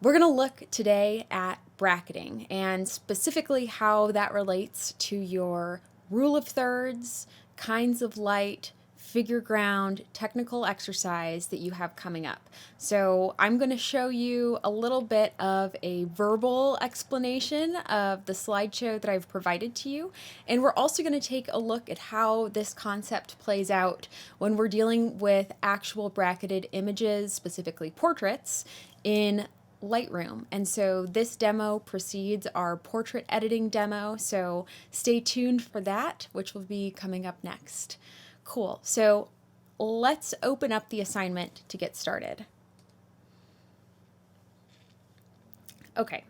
We're going to look today at bracketing and specifically how that relates to your rule of thirds, kinds of light, figure ground, technical exercise that you have coming up. So I'm going to show you a little bit of a verbal explanation of the slideshow that I've provided to you. And we're also going to take a look at how this concept plays out when we're dealing with actual bracketed images, specifically portraits, in Lightroom. And so this demo precedes our portrait editing demo, so stay tuned for that, which will be coming up next. Cool. So let's open up the assignment to get started. Okay.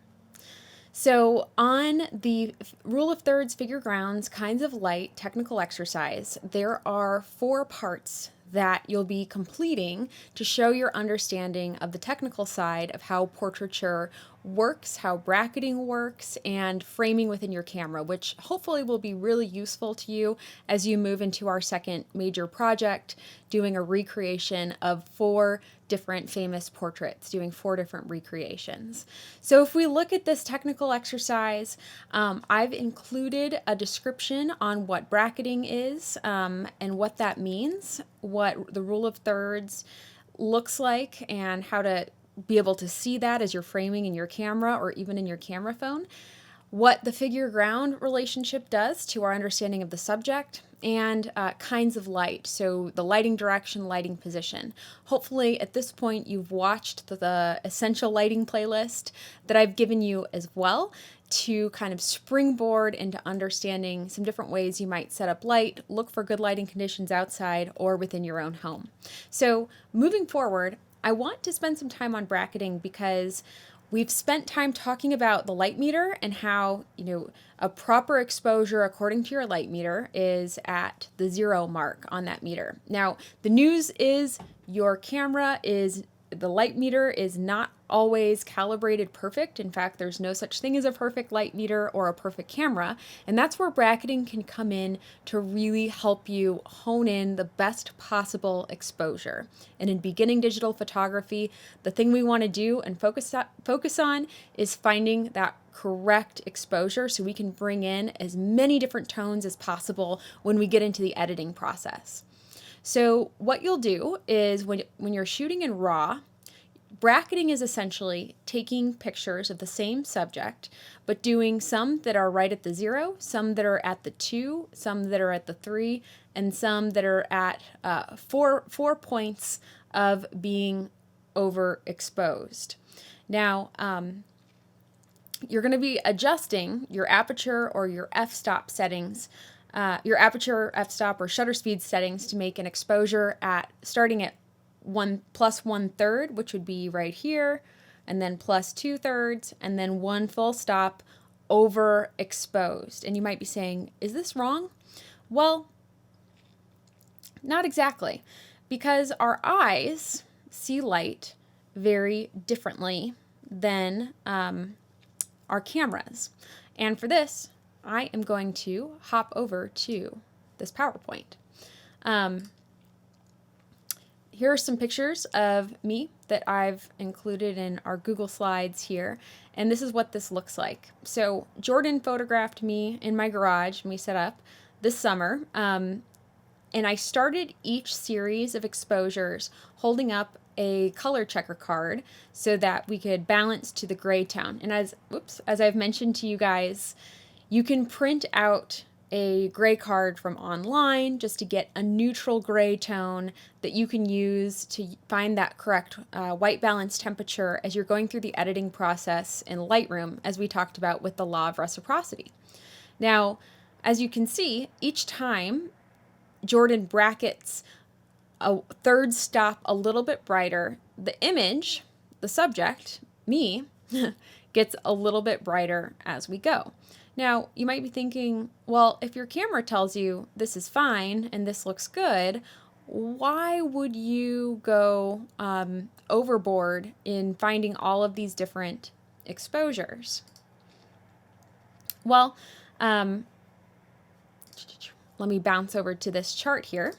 So on the rule of thirds, figure grounds, kinds of light, technical exercise, there are 4 parts that you'll be completing to show your understanding of the technical side of how portraiture works, how bracketing works, and framing within your camera, which hopefully will be really useful to you as you move into our second major project, doing a recreation of 4 different famous portraits, doing 4 different recreations. So if we look at this technical exercise, I've included a description on what bracketing is and what that means, what the rule of thirds looks like, and how to be able to see that as you're framing in your camera or even in your camera phone, what the figure ground relationship does to our understanding of the subject, and kinds of light, so the lighting direction, lighting position. Hopefully at this point you've watched the essential lighting playlist that I've given you as well to kind of springboard into understanding some different ways you might set up light, look for good lighting conditions outside or within your own home. So moving forward, I want to spend some time on bracketing because we've spent time talking about the light meter and how, a proper exposure according to your light meter is at the 0 mark on that meter. Now, the news is the light meter is not always calibrated perfect. In fact, there's no such thing as a perfect light meter or a perfect camera. And that's where bracketing can come in to really help you hone in the best possible exposure. And in beginning digital photography, the thing we want to do and focus on is finding that correct exposure so we can bring in as many different tones as possible when we get into the editing process. So what you'll do is when you're shooting in RAW, bracketing is essentially taking pictures of the same subject, but doing some that are right at the 0, some that are at the 2, some that are at the 3, and some that are at 4 points of being overexposed. Now, you're going to be adjusting your aperture or your f-stop settings, your aperture, f-stop, or shutter speed settings to make an exposure starting at plus 1/3, which would be right here, and then plus 2/3, and then 1 full stop overexposed. And you might be saying, is this wrong? Well, not exactly, because our eyes see light very differently than our cameras. And for this, I am going to hop over to this PowerPoint. Here are some pictures of me that I've included in our Google Slides here, and this is what this looks like. So Jordan photographed me in my garage when we set up this summer, and I started each series of exposures holding up a color checker card so that we could balance to the gray tone. And as I've mentioned to you guys, you can print out a gray card from online just to get a neutral gray tone that you can use to find that correct white balance temperature as you're going through the editing process in Lightroom, as we talked about with the law of reciprocity. Now, as you can see, each time Jordan brackets a third stop a little bit brighter, the image, the subject, me, gets a little bit brighter as we go. Now, you might be thinking, well, if your camera tells you this is fine and this looks good, why would you go overboard in finding all of these different exposures? Well, let me bounce over to this chart here.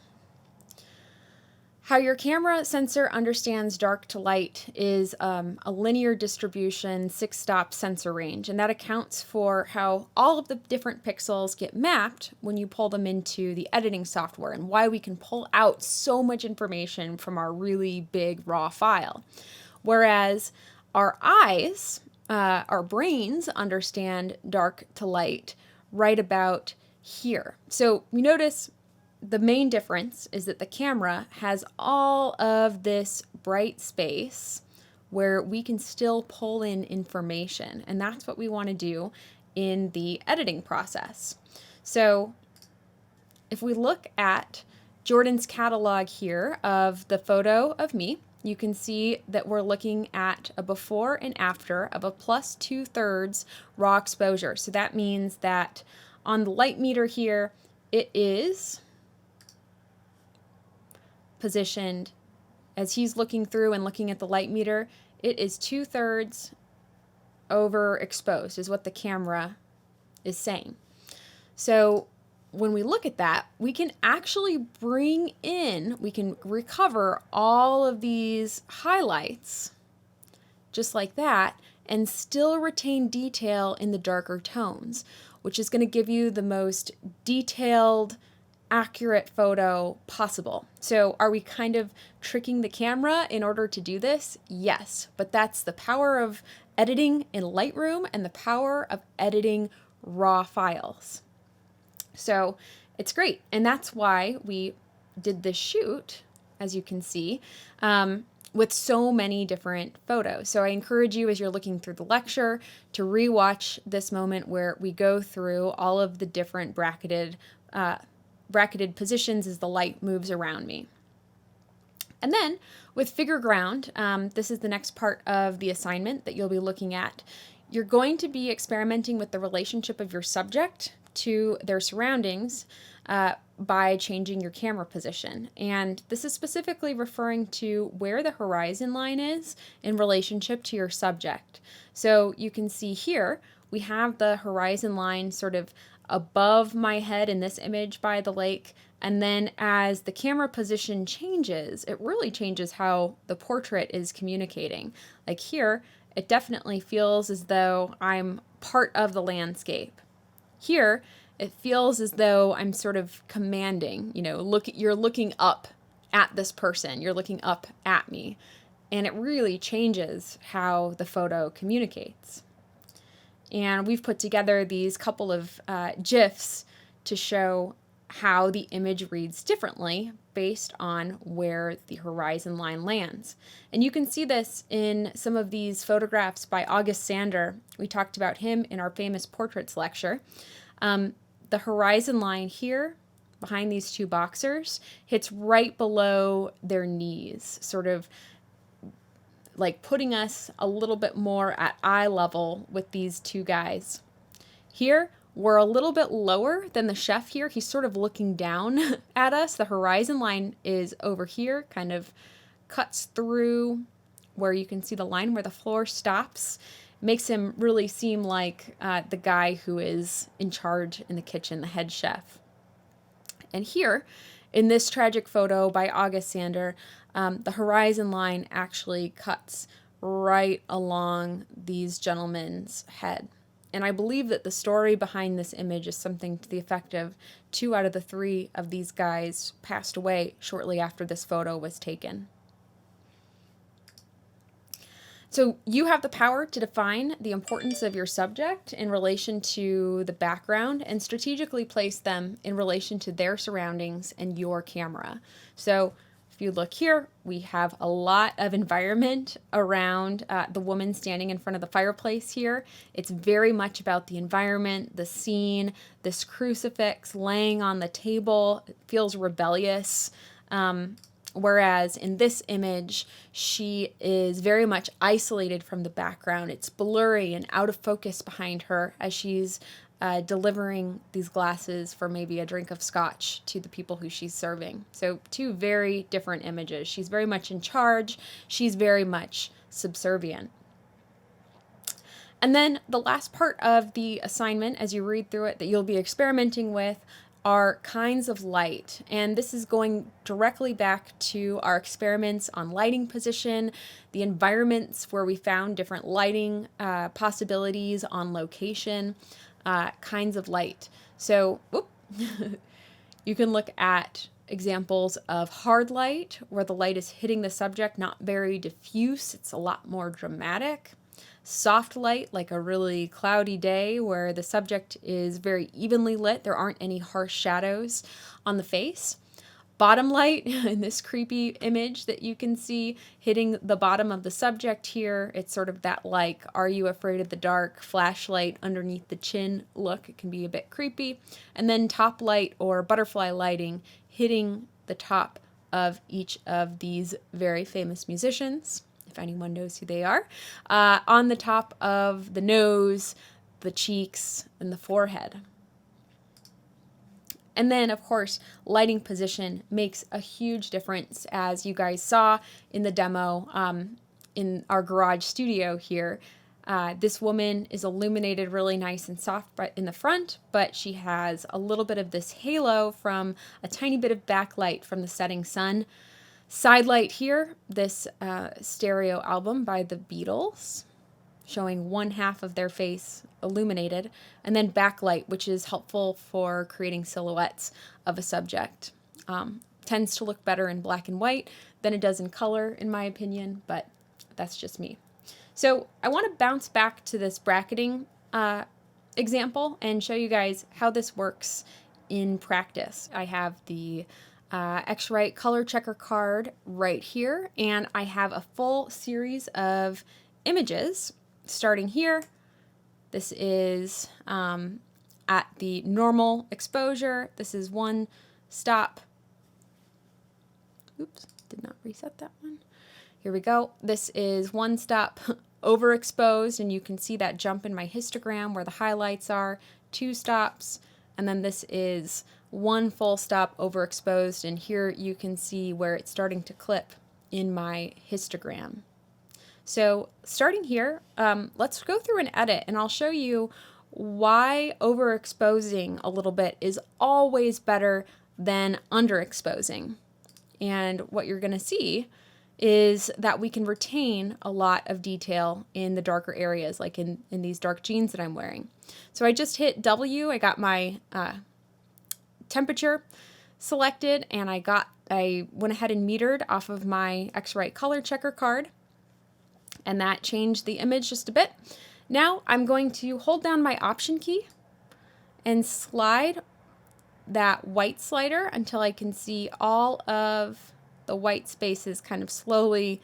How your camera sensor understands dark to light is a linear distribution 6-stop sensor range, and that accounts for how all of the different pixels get mapped when you pull them into the editing software, and why we can pull out so much information from our really big raw file. Whereas our eyes, our brains understand dark to light right about here. So you notice the main difference is that the camera has all of this bright space where we can still pull in information, and that's what we want to do in the editing process. So if we look at Jordan's catalog here of the photo of me, you can see that we're looking at a before and after of a plus 2/3 raw exposure. So that means that on the light meter here, it is positioned as he's looking through and looking at the light meter, it is 2/3 overexposed is what the camera is saying. So when we look at that, we can actually we can recover all of these highlights just like that and still retain detail in the darker tones, which is going to give you the most detailed, accurate photo possible. So are we kind of tricking the camera in order to do this? Yes, but that's the power of editing in Lightroom and the power of editing raw files. So it's great, and that's why we did this shoot, as you can see, with so many different photos. So I encourage you, as you're looking through the lecture, to rewatch this moment where we go through all of the different bracketed positions as the light moves around me. And then with figure ground, this is the next part of the assignment that you'll be looking at. You're going to be experimenting with the relationship of your subject to their surroundings by changing your camera position. And this is specifically referring to where the horizon line is in relationship to your subject. So you can see here, we have the horizon line sort of above my head in this image by the lake, and then as the camera position changes, it really changes how the portrait is communicating. Like here, it definitely feels as though I'm part of the landscape. Here, it feels as though I'm sort of commanding, you're looking up at this person, you're looking up at me, and it really changes how the photo communicates. And we've put together these couple of GIFs to show how the image reads differently based on where the horizon line lands. And you can see this in some of these photographs by August Sander. We talked about him in our famous portraits lecture. The horizon line here behind these two boxers hits right below their knees, sort of like putting us a little bit more at eye level with these two guys. Here, we're a little bit lower than the chef here. He's sort of looking down at us. The horizon line is over here, kind of cuts through where you can see the line where the floor stops. Makes him really seem like the guy who is in charge in the kitchen, the head chef. And here, in this tragic photo by August Sander, the horizon line actually cuts right along these gentlemen's head. And I believe that the story behind this image is something to the effect of 2 out of the 3 of these guys passed away shortly after this photo was taken. So you have the power to define the importance of your subject in relation to the background and strategically place them in relation to their surroundings and your camera. So if you look here, we have a lot of environment around the woman standing in front of the fireplace here. It's very much about the environment, the scene, this crucifix laying on the table. It feels rebellious. Whereas in this image, she is very much isolated from the background. It's blurry and out of focus behind her as she's delivering these glasses for maybe a drink of scotch to the people who she's serving. So 2 very different images. She's very much in charge. She's very much subservient. And then the last part of the assignment, as you read through it, that you'll be experimenting with are kinds of light. And this is going directly back to our experiments on lighting position, the environments where we found different lighting possibilities on location, kinds of light. So, whoop, you can look at examples of hard light, where the light is hitting the subject, not very diffuse, it's a lot more dramatic. Soft light, like a really cloudy day where the subject is very evenly lit, there aren't any harsh shadows on the face. Bottom light, in this creepy image that you can see hitting the bottom of the subject here, it's sort of that like, are you afraid of the dark, flashlight underneath the chin look. It can be a bit creepy. And then top light or butterfly lighting hitting the top of each of these very famous musicians, if anyone knows who they are, on the top of the nose, the cheeks, and the forehead. And then, of course, lighting position makes a huge difference, as you guys saw in the demo in our garage studio here. This woman is illuminated really nice and soft in the front, but she has a little bit of this halo from a tiny bit of backlight from the setting sun. Side light here, this stereo album by the Beatles, showing one half of their face illuminated, and then backlight, which is helpful for creating silhouettes of a subject. Tends to look better in black and white than it does in color, in my opinion, but that's just me. So I want to bounce back to this bracketing example and show you guys how this works in practice. I have the X-Rite color checker card right here, and I have a full series of images starting here. This is at the normal exposure. This is one stop. Oops, did not reset that one. Here we go. This is one stop overexposed, and you can see that jump in my histogram where the highlights are, 2 stops, and then this is one full stop overexposed, and here you can see where it's starting to clip in my histogram. So starting here, let's go through and edit, and I'll show you why overexposing a little bit is always better than underexposing. And what you're going to see is that we can retain a lot of detail in the darker areas, like in these dark jeans that I'm wearing. So I just hit W, I got my temperature selected, and I went ahead and metered off of my X-Rite color checker card, and that changed the image just a bit. Now I'm going to hold down my Option key and slide that white slider until I can see all of the white spaces kind of slowly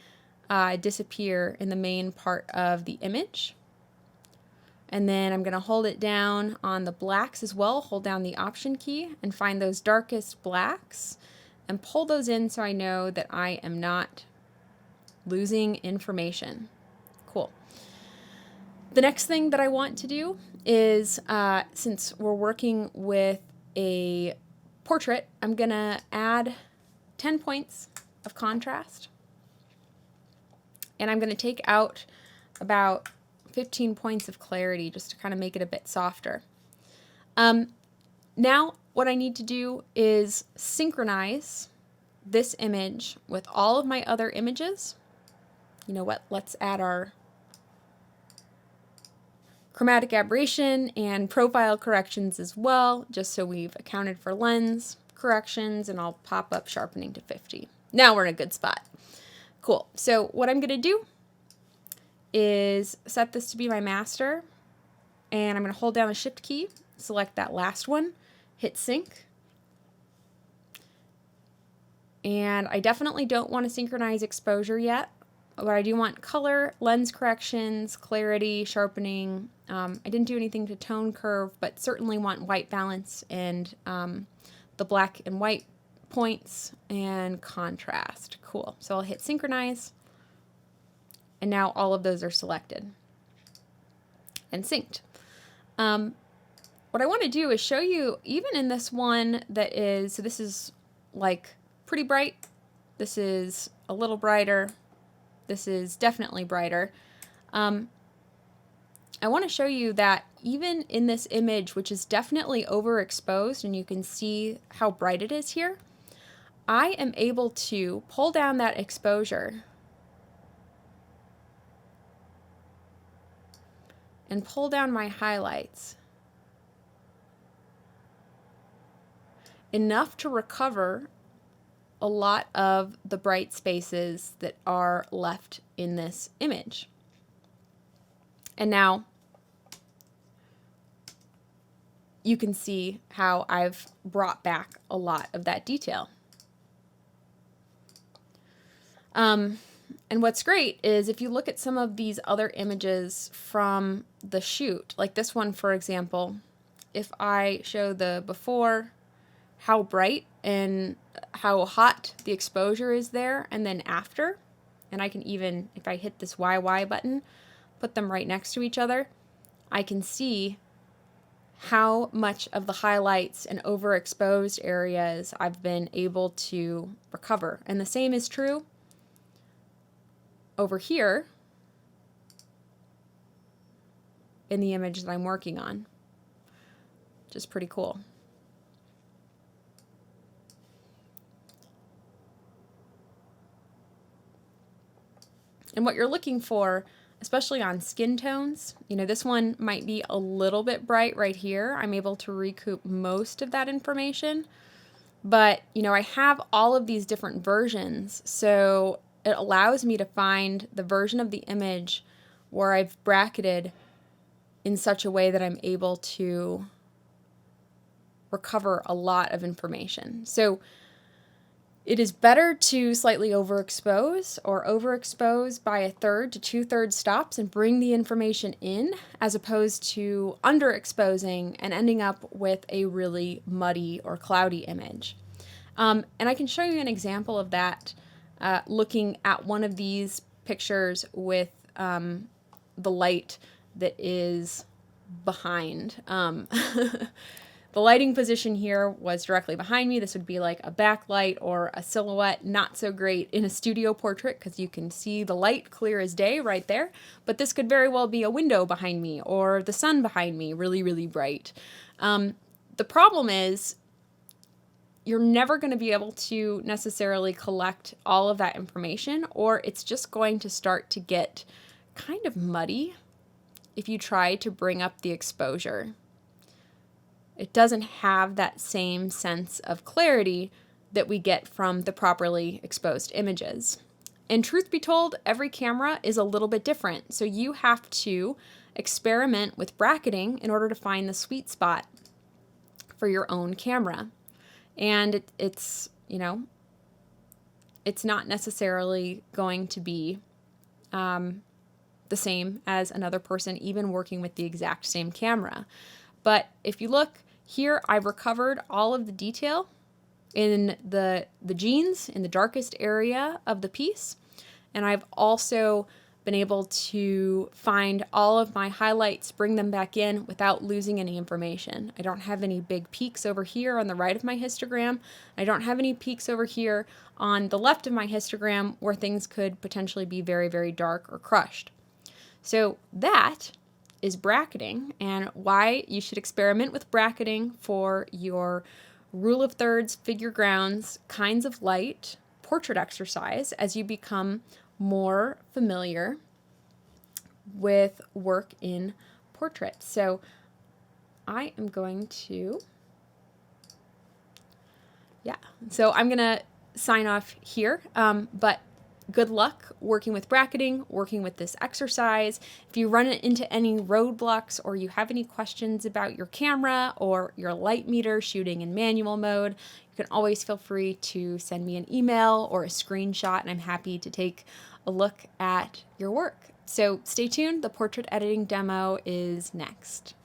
disappear in the main part of the image. And then I'm going to hold it down on the blacks as well, hold down the Option key and find those darkest blacks and pull those in so I know that I am not losing information. Cool. The next thing that I want to do is, since we're working with a portrait, I'm going to add 10 points of contrast. And I'm going to take out about 15 points of clarity just to kind of make it a bit softer. Now what I need to do is synchronize this image with all of my other images. You know what? Let's add our chromatic aberration and profile corrections as well, just so we've accounted for lens corrections, and I'll pop up sharpening to 50. Now we're in a good spot. Cool. So what I'm going to do is set this to be my master, and I'm going to hold down the Shift key, select that last one, hit sync. And I definitely don't want to synchronize exposure yet, but I do want color, lens corrections, clarity, sharpening. I didn't do anything to tone curve, but certainly want white balance and the black and white points and contrast. Cool. So I'll hit synchronize, and now all of those are selected and synced. What I want to do is show you, even in this one that is, so this is like pretty bright, this is a little brighter, this is definitely brighter. I want to show you that even in this image, which is definitely overexposed, and you can see how bright it is here, I am able to pull down that exposure and pull down my highlights enough to recover a lot of the bright spaces that are left in this image. And now you can see how I've brought back a lot of that detail. And what's great is if you look at some of these other images from the shoot, like this one, for example, if I show the before, how bright and how hot the exposure is there, and then after, and I can even, if I hit this YY button, put them right next to each other, I can see how much of the highlights and overexposed areas I've been able to recover. And the same is true over here in the image that I'm working on, which is pretty cool. And what you're looking for, especially on skin tones, you know, this one might be a little bit bright right here. I'm able to recoup most of that information, but, you know, I have all of these different versions, so it allows me to find the version of the image where I've bracketed in such a way that I'm able to recover a lot of information. So it is better to slightly overexpose or overexpose by 1/3 to 2/3 stops and bring the information in, as opposed to underexposing and ending up with a really muddy or cloudy image. And I can show you an example of that looking at one of these pictures with the light that is behind. The lighting position here was directly behind me. This would be like a backlight or a silhouette. Not so great in a studio portrait because you can see the light clear as day right there. But this could very well be a window behind me or the sun behind me, really, really bright. The problem is you're never going to be able to necessarily collect all of that information, or it's just going to start to get kind of muddy if you try to bring up the exposure. It doesn't have that same sense of clarity that we get from the properly exposed images. And truth be told, every camera is a little bit different, so you have to experiment with bracketing in order to find the sweet spot for your own camera. And it's, you know, it's not necessarily going to be the same as another person, even working with the exact same camera. But if you look here, I've recovered all of the detail in the jeans in the darkest area of the piece. And I've also been able to find all of my highlights, bring them back in without losing any information. I don't have any big peaks over here on the right of my histogram. I don't have any peaks over here on the left of my histogram where things could potentially be very, very dark or crushed. So that is bracketing, and why you should experiment with bracketing for your rule of thirds, figure grounds, kinds of light, portrait exercise as you become more familiar with work in portraits. So I am going to, so I'm going to sign off here, but good luck working with bracketing, working with this exercise. If you run into any roadblocks or you have any questions about your camera or your light meter shooting in manual mode, you can always feel free to send me an email or a screenshot, and I'm happy to take a look at your work. So stay tuned. The portrait editing demo is next.